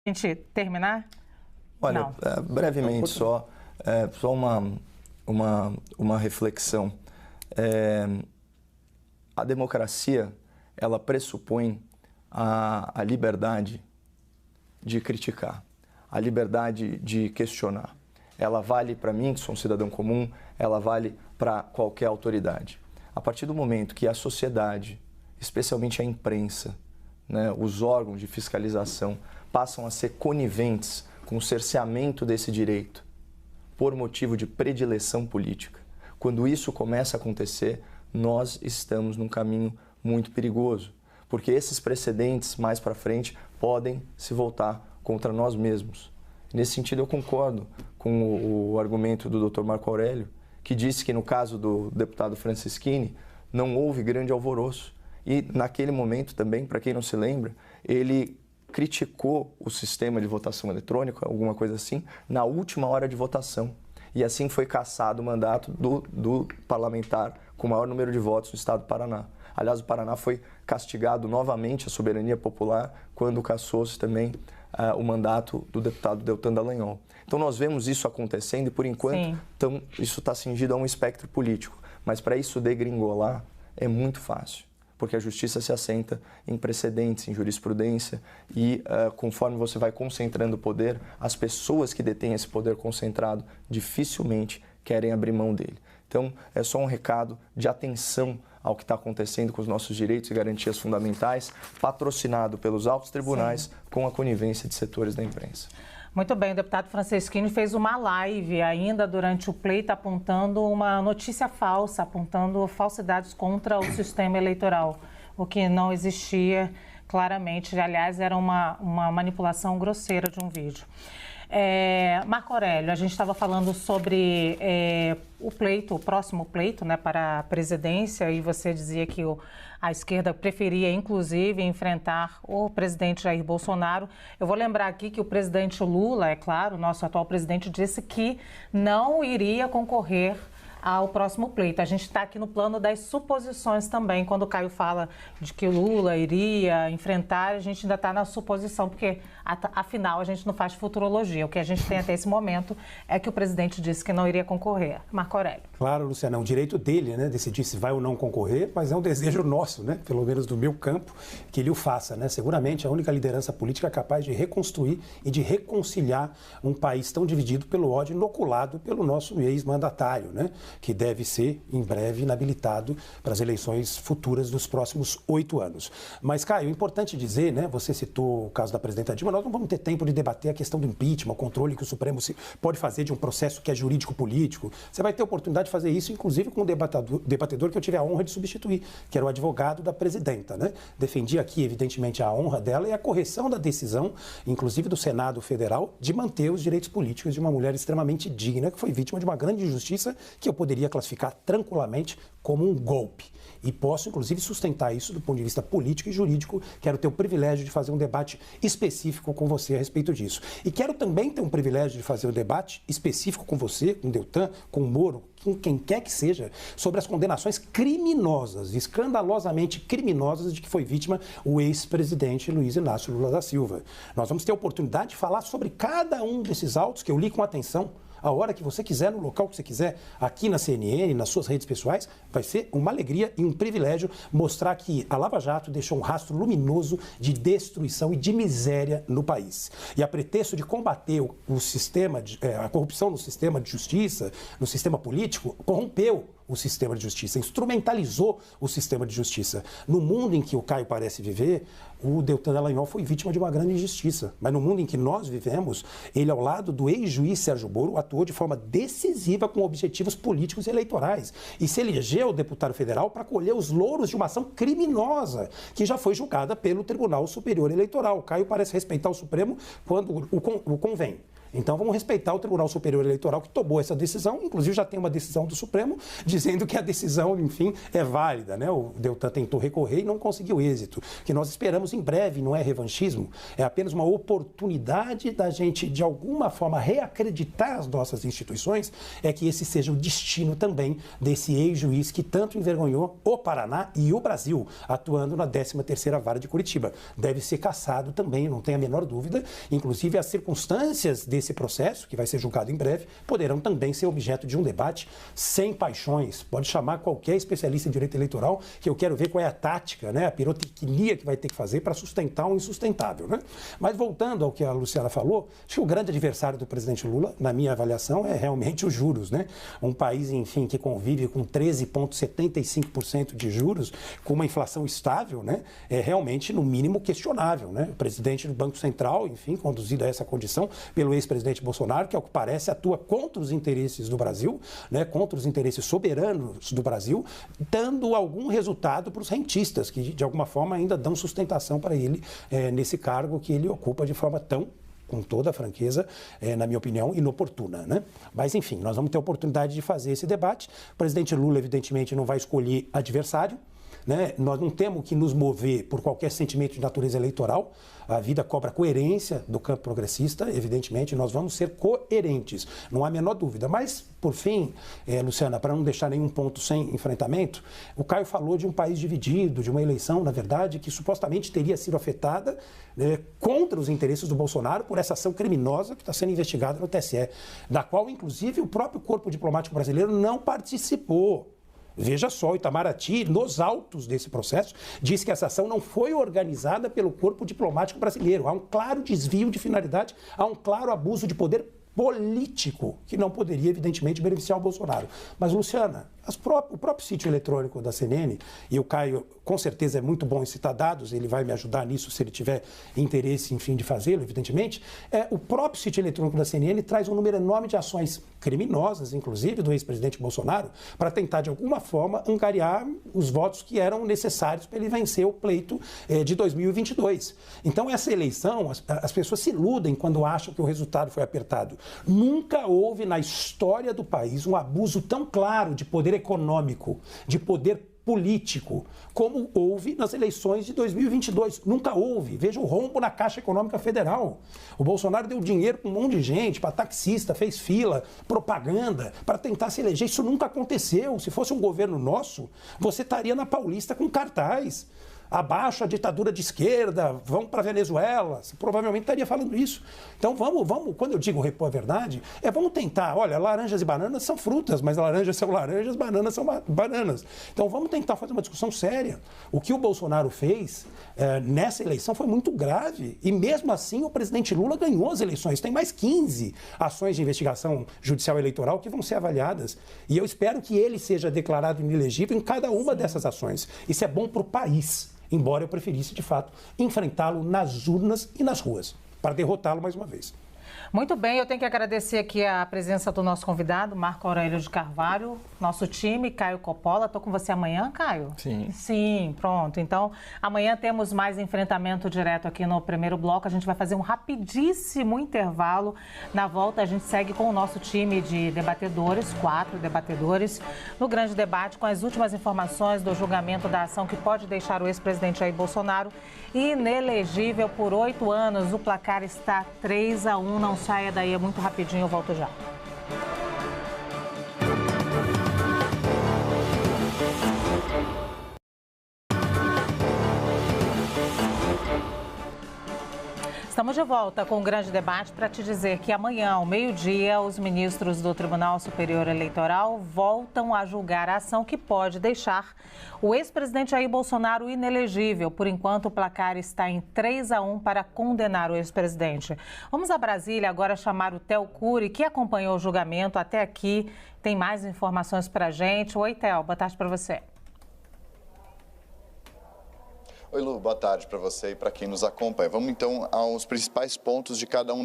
A gente terminar? Olha, brevemente só uma reflexão. A democracia, ela pressupõe a liberdade de criticar, a liberdade de questionar. Ela vale para mim, que sou um cidadão comum, ela vale para qualquer autoridade. A partir do momento que a sociedade, especialmente a imprensa, né, os órgãos de fiscalização, passam a ser coniventes com o cerceamento desse direito por motivo de predileção política. Quando isso começa a acontecer, nós estamos num caminho muito perigoso, porque esses precedentes mais para frente podem se voltar contra nós mesmos. Nesse sentido, eu concordo com o argumento do Dr. Marco Aurélio, que disse que no caso do deputado Franceschini não houve grande alvoroço. E naquele momento também, para quem não se lembra, ele criticou o sistema de votação eletrônica, alguma coisa assim, na última hora de votação. E assim foi cassado o mandato do parlamentar com o maior número de votos no estado do Paraná. Aliás, o Paraná foi castigado novamente a soberania popular quando cassou-se também o mandato do deputado Deltan Dallagnol. Então nós vemos isso acontecendo e, por enquanto, isso está cingido a um espectro político. Mas para isso degringolar é muito fácil, porque a justiça se assenta em precedentes, em jurisprudência e conforme você vai concentrando o poder, as pessoas que detêm esse poder concentrado dificilmente querem abrir mão dele. Então, é só um recado de atenção ao que está acontecendo com os nossos direitos e garantias fundamentais, patrocinado pelos altos tribunais com a conivência de setores da imprensa. Muito bem, o deputado Franceschini fez uma live ainda durante o pleito apontando uma notícia falsa, apontando falsidades contra o sistema eleitoral, o que não existia claramente. Aliás, era uma manipulação grosseira de um vídeo. Marco Aurélio, a gente estava falando sobre o próximo pleito, né, para a presidência, e você dizia que a esquerda preferia, inclusive, enfrentar o presidente Jair Bolsonaro. Eu vou lembrar aqui que o presidente Lula, é claro, nosso atual presidente, disse que não iria concorrer ao próximo pleito. A gente está aqui no plano das suposições também. Quando o Caio fala de que o Lula iria enfrentar, a gente ainda está na suposição, porque, afinal, a gente não faz futurologia. O que a gente tem até esse momento é que o presidente disse que não iria concorrer. Marco Aurélio. Claro, Luciana, é um direito dele, né, decidir se vai ou não concorrer, mas é um desejo nosso, né, pelo menos do meu campo, que ele o faça, né? Seguramente a única liderança política capaz de reconstruir e de reconciliar um país tão dividido pelo ódio inoculado pelo nosso ex-mandatário, né, que deve ser, em breve, inabilitado para as eleições futuras dos próximos 8 anos. Mas, Caio, é importante dizer, né, você citou o caso da presidenta Dilma, nós não vamos ter tempo de debater a questão do impeachment, o controle que o Supremo pode fazer de um processo que é jurídico-político. Você vai ter oportunidade de fazer isso, inclusive com um debatedor que eu tive a honra de substituir, que era o advogado da presidenta, né? Defendi aqui, evidentemente, a honra dela e a correção da decisão, inclusive do Senado Federal, de manter os direitos políticos de uma mulher extremamente digna, que foi vítima de uma grande injustiça que eu poderia classificar tranquilamente como um golpe. E posso, inclusive, sustentar isso do ponto de vista político e jurídico. Quero ter o privilégio de fazer um debate específico com você a respeito disso. E quero também ter um privilégio de fazer um debate específico com você, com o Deltan, com o Moro, com quem quer que seja, sobre as condenações criminosas, escandalosamente criminosas de que foi vítima o ex-presidente Luiz Inácio Lula da Silva. Nós vamos ter a oportunidade de falar sobre cada um desses autos que eu li com atenção, a hora que você quiser, no local que você quiser, aqui na CNN, nas suas redes pessoais. Vai ser uma alegria e um privilégio mostrar que a Lava Jato deixou um rastro luminoso de destruição e de miséria no país. E a pretexto de combater a corrupção no sistema de justiça, no sistema político, corrompeu o sistema de justiça, instrumentalizou o sistema de justiça. No mundo em que o Caio parece viver, o Deltan Dallagnol foi vítima de uma grande injustiça. Mas no mundo em que nós vivemos, ele, ao lado do ex-juiz Sérgio Moro, atuou de forma decisiva com objetivos políticos e eleitorais. E se elegeu deputado federal para colher os louros de uma ação criminosa, que já foi julgada pelo Tribunal Superior Eleitoral. O Caio parece respeitar o Supremo quando o convém. Então vamos respeitar o Tribunal Superior Eleitoral que tomou essa decisão, inclusive já tem uma decisão do Supremo dizendo que a decisão, enfim, é válida, né? O Deltan tentou recorrer e não conseguiu êxito. O que nós esperamos em breve não é revanchismo, é apenas uma oportunidade da gente, de alguma forma, reacreditar as nossas instituições, é que esse seja o destino também desse ex-juiz que tanto envergonhou o Paraná e o Brasil, atuando na 13ª Vara de Curitiba. Deve ser cassado também, não tenho a menor dúvida. Inclusive, as circunstâncias desse processo, que vai ser julgado em breve, poderão também ser objeto de um debate sem paixões. Pode chamar qualquer especialista em direito eleitoral, que eu quero ver qual é a tática, né, a pirotecnia que vai ter que fazer para sustentar o insustentável, né? Mas voltando ao que a Luciana falou, acho que o grande adversário do presidente Lula, na minha avaliação, é realmente os juros, né? Um país, enfim, que convive com 13,75% de juros, com uma inflação estável, né, é realmente, no mínimo, questionável, né? O presidente do Banco Central, enfim, conduzido a essa condição pelo ex-presidente Bolsonaro, que, ao que parece, atua contra os interesses do Brasil, né, contra os interesses soberanos do Brasil, dando algum resultado para os rentistas, que, de alguma forma, ainda dão sustentação para ele nesse cargo que ele ocupa de forma tão, com toda a franqueza, na minha opinião, inoportuna, né? Mas, enfim, nós vamos ter a oportunidade de fazer esse debate. O presidente Lula, evidentemente, não vai escolher adversário, né? Nós não temos que nos mover por qualquer sentimento de natureza eleitoral. A vida cobra coerência do campo progressista, evidentemente, nós vamos ser coerentes, não há a menor dúvida. Mas, por fim, Luciana, para não deixar nenhum ponto sem enfrentamento, o Caio falou de um país dividido, de uma eleição, na verdade, que supostamente teria sido afetada contra os interesses do Bolsonaro por essa ação criminosa que está sendo investigada no TSE, da qual, inclusive, o próprio corpo diplomático brasileiro não participou. Veja só, o Itamaraty, nos autos desse processo, diz que essa ação não foi organizada pelo corpo diplomático brasileiro. Há um claro desvio de finalidade, há um claro abuso de poder político, que não poderia, evidentemente, beneficiar o Bolsonaro. Mas, Luciana, o próprio sítio eletrônico da CNN, e o Caio, com certeza, é muito bom em citar dados, ele vai me ajudar nisso se ele tiver interesse, enfim, de fazê-lo, evidentemente. O próprio sítio eletrônico da CNN traz um número enorme de ações criminosas, inclusive do ex-presidente Bolsonaro, para tentar, de alguma forma, angariar os votos que eram necessários para ele vencer o pleito de 2022. Então, essa eleição, as pessoas se iludem quando acham que o resultado foi apertado. Nunca houve na história do país um abuso tão claro de poder econômico, de poder político, como houve nas eleições de 2022. Nunca houve. Veja o rombo na Caixa Econômica Federal. O Bolsonaro deu dinheiro para um monte de gente, para taxista, fez fila, propaganda, para tentar se eleger. Isso nunca aconteceu. Se fosse um governo nosso, você estaria na Paulista com cartaz. Abaixo a ditadura de esquerda, vamos para a Venezuela, você provavelmente estaria falando isso. Então vamos, quando eu digo repor a verdade, vamos tentar, olha, laranjas e bananas são frutas, mas laranjas são laranjas, bananas são bananas. Então vamos tentar fazer uma discussão séria. O que o Bolsonaro fez nessa eleição foi muito grave, e mesmo assim o presidente Lula ganhou as eleições. Tem mais 15 ações de investigação judicial eleitoral que vão ser avaliadas, e eu espero que ele seja declarado inelegível em cada uma dessas ações. Isso é bom para o país, embora eu preferisse, de fato, enfrentá-lo nas urnas e nas ruas, para derrotá-lo mais uma vez. Muito bem, eu tenho que agradecer aqui a presença do nosso convidado, Marco Aurélio de Carvalho, nosso time, Caio Coppola. Estou com você amanhã, Caio? Sim. Sim, pronto. Então, amanhã temos mais enfrentamento direto aqui no primeiro bloco. A gente vai fazer um rapidíssimo intervalo. Na volta, a gente segue com o nosso time de debatedores, 4 debatedores, no grande debate com as últimas informações do julgamento da ação que pode deixar o ex-presidente Jair Bolsonaro inelegível por 8 anos. O placar está 3-1. Não saia daí, é muito rapidinho, eu volto já. Estamos de volta com um grande debate para te dizer que amanhã, ao meio-dia, os ministros do Tribunal Superior Eleitoral voltam a julgar a ação que pode deixar o ex-presidente Jair Bolsonaro inelegível. Por enquanto, o placar está em 3-1 para condenar o ex-presidente. Vamos a Brasília agora chamar o Theo Cury, que acompanhou o julgamento até aqui. Tem mais informações para a gente. Oi, Theo, boa tarde para você. Oi, Lu, boa tarde para você e para quem nos acompanha. Vamos então aos principais pontos de cada um